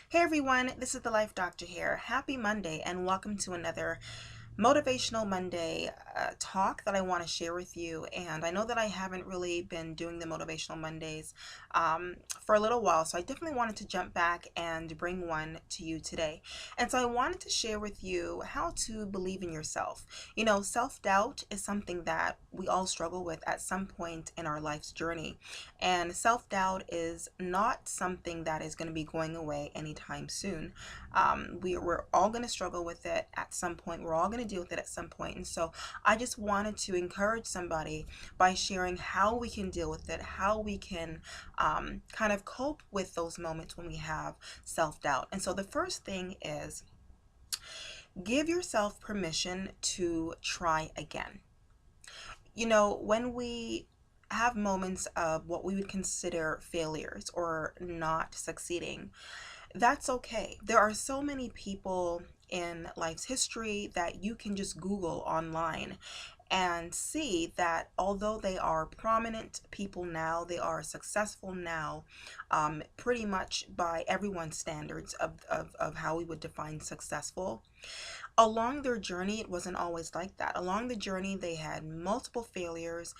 Hey everyone, this is the Life Doctor here. Happy Monday and welcome to another Motivational Monday talk that I want to share with you. And I know that I haven't really been doing the Motivational Mondays for a little while, so I definitely wanted to jump back and bring one to you today. And so I wanted to share with you how to believe in yourself. You know, self-doubt is something that we all struggle with at some point in our life's journey. And self-doubt is not something that is going to be going away anytime soon. We're all going to struggle with it at some point. We're all going to deal with it at some point. And so I just wanted to encourage somebody by sharing how we can deal with it, how we can kind of cope with those moments when we have self-doubt. And so the first thing is give yourself permission to try again. You know, when we have moments of what we would consider failures or not succeeding, that's okay. There are so many people in life's history that you can just Google online and see that although they are prominent people now, they are successful now, pretty much by everyone's standards of how we would define successful. Along their journey, it wasn't always like that. Along the journey, they had multiple failures,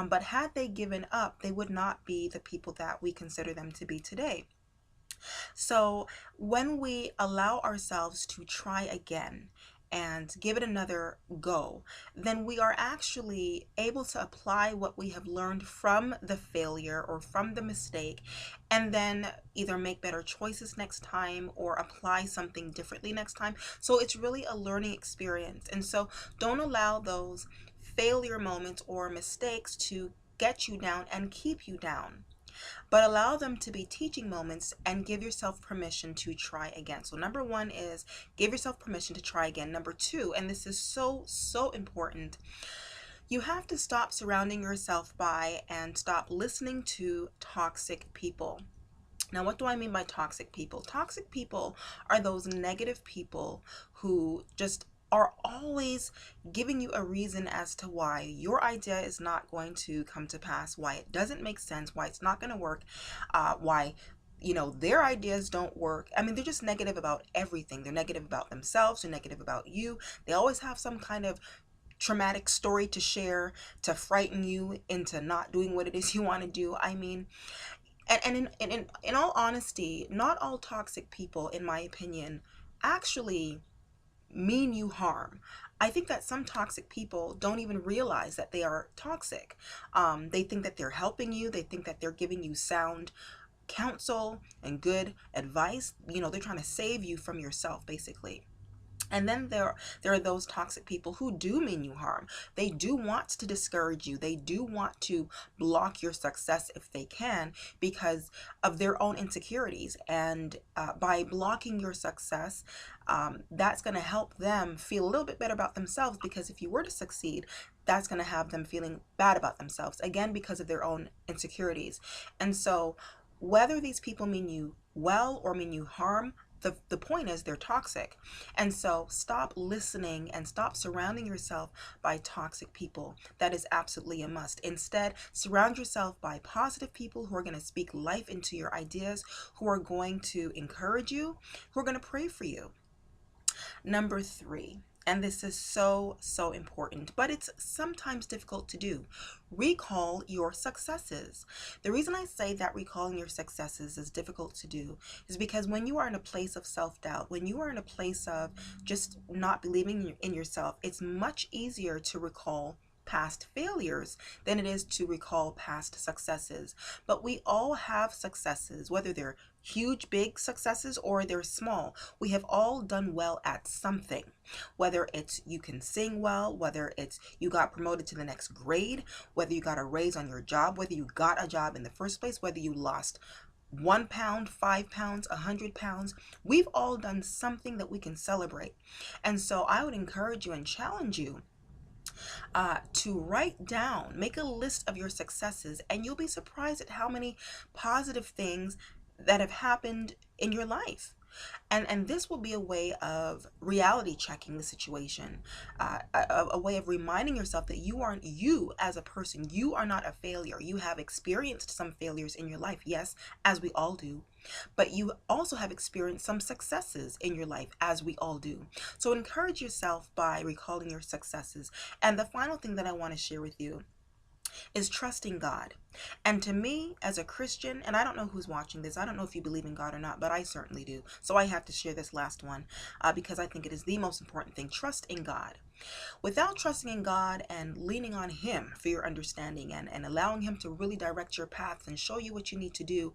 but had they given up, they would not be the people that we consider them to be today. So when we allow ourselves to try again and give it another go, then we are actually able to apply what we have learned from the failure or from the mistake and then either make better choices next time or apply something differently next time. So it's really a learning experience. And so don't allow those failure moments or mistakes to get you down and keep you down, but allow them to be teaching moments and give yourself permission to try again. So number one is give yourself permission to try again. Number two, and this is so important, you have to stop surrounding yourself by and stop listening to toxic people. Now, what do I mean by toxic people? Toxic people are those negative people who just are always giving you a reason as to why your idea is not going to come to pass, why it doesn't make sense, why it's not going to work, why their ideas don't work. I mean, they're just negative about everything. They're negative about themselves, they're negative about you. They always have some kind of traumatic story to share to frighten you into not doing what it is you want to do. I mean, and in all honesty, not all toxic people, in my opinion, actually mean you harm. I think that some toxic people don't even realize that they are toxic. They think that they're helping you. They think that they're giving you sound counsel and good advice. You know, they're trying to save you from yourself, basically. And then there are those toxic people who do mean you harm. They do want to discourage you. They do want to block your success if they can because of their own insecurities. And by blocking your success, that's going to help them feel a little bit better about themselves, because if you were to succeed, that's going to have them feeling bad about themselves, again, because of their own insecurities. And so whether these people mean you well or mean you harm, the point is they're toxic. And so stop listening and stop surrounding yourself by toxic people. That is absolutely a must. Instead, surround yourself by positive people who are going to speak life into your ideas, who are going to encourage you, who are going to pray for you. Number three, and this is so important, but it's sometimes difficult to do. Recall your successes. The reason I say that recalling your successes is difficult to do is because when you are in a place of self-doubt, when you are in a place of just not believing in yourself, it's much easier to recall past failures than it is to recall past successes. But we all have successes, whether they're huge, big successes or they're small. We have all done well at something, whether it's you can sing well, whether it's you got promoted to the next grade, whether you got a raise on your job, whether you got a job in the first place, whether you lost 1 pound, 5 pounds, 100 pounds. We've all done something that we can celebrate. And so I would encourage you and challenge you to write down, make a list of your successes, and you'll be surprised at how many positive things that have happened in your life. And this will be a way of reality checking the situation, a way of reminding yourself that you aren't, you as a person, you are not a failure. You have experienced some failures in your life, yes, as we all do, but you also have experienced some successes in your life, as we all do. So encourage yourself by recalling your successes. And the final thing that I want to share with you is trusting God. And to me, as a Christian, and I don't know who's watching this, I don't know if you believe in God or not, but I certainly do. So I have to share this last one because I think it is the most important thing. Trust in God. Without trusting in God and leaning on Him for your understanding, and allowing Him to really direct your paths and show you what you need to do,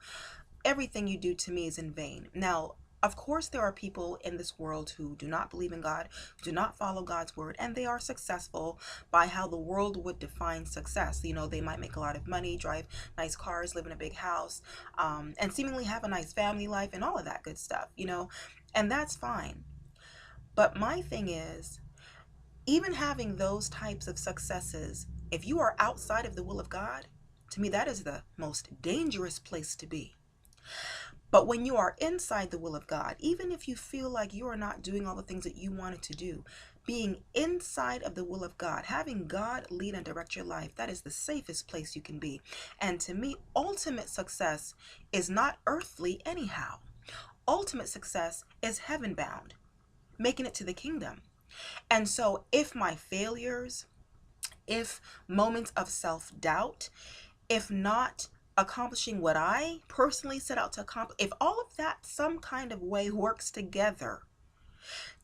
everything you do to me is in vain. Now, of course, there are people in this world who do not believe in God, do not follow God's word, and they are successful by how the world would define success. You know, they might make a lot of money, drive nice cars, live in a big house, and seemingly have a nice family life and all of that good stuff, you know, and that's fine. But my thing is, even having those types of successes, if you are outside of the will of God, to me, that is the most dangerous place to be. But when you are inside the will of God, even if you feel like you are not doing all the things that you wanted to do, being inside of the will of God, having God lead and direct your life, that is the safest place you can be. And to me, ultimate success is not earthly anyhow. Ultimate success is heaven bound, making it to the kingdom. And so if my failures, if moments of self-doubt, if not accomplishing what I personally set out to accomplish, if all of that some kind of way works together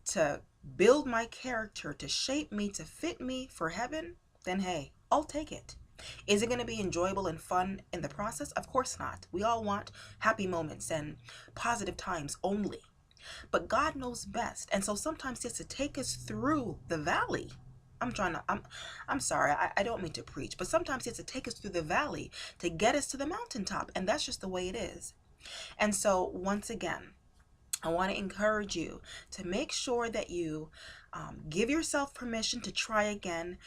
to build my character, to shape me, to fit me for heaven, then hey, I'll take it. Is it going to be enjoyable and fun in the process? Of course not. We all want happy moments and positive times only. But God knows best. And so sometimes He has to take us through the valley. I'm sorry, I don't mean to preach, but sometimes He has to take us through the valley to get us to the mountaintop. And that's just the way it is. And so once again, I want to encourage you to make sure that you give yourself permission to try again.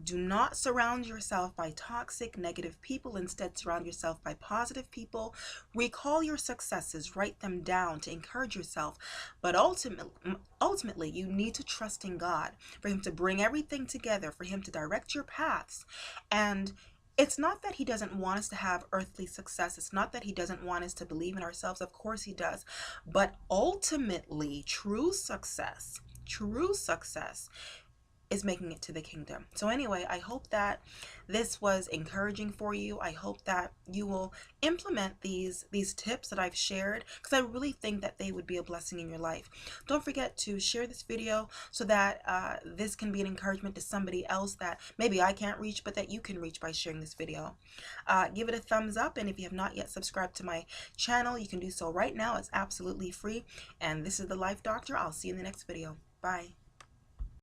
Do not surround yourself by toxic, negative people. Instead, surround yourself by positive people. Recall your successes, write them down to encourage yourself. But ultimately, you need to trust in God for Him to bring everything together, for Him to direct your paths. And it's not that He doesn't want us to have earthly success. It's not that He doesn't want us to believe in ourselves. Of course He does. But ultimately, true success is making it to the kingdom. So anyway, I hope that this was encouraging for you. I hope that you will implement these tips that I've shared, because I really think that they would be a blessing in your life. Don't forget to share this video so that this can be an encouragement to somebody else that maybe I can't reach, but that you can reach by sharing this video. Give it a thumbs up, and if you have not yet subscribed to my channel, you can do so right now. It's absolutely free. And this is the Life Doctor. I'll see you in the next video. Bye.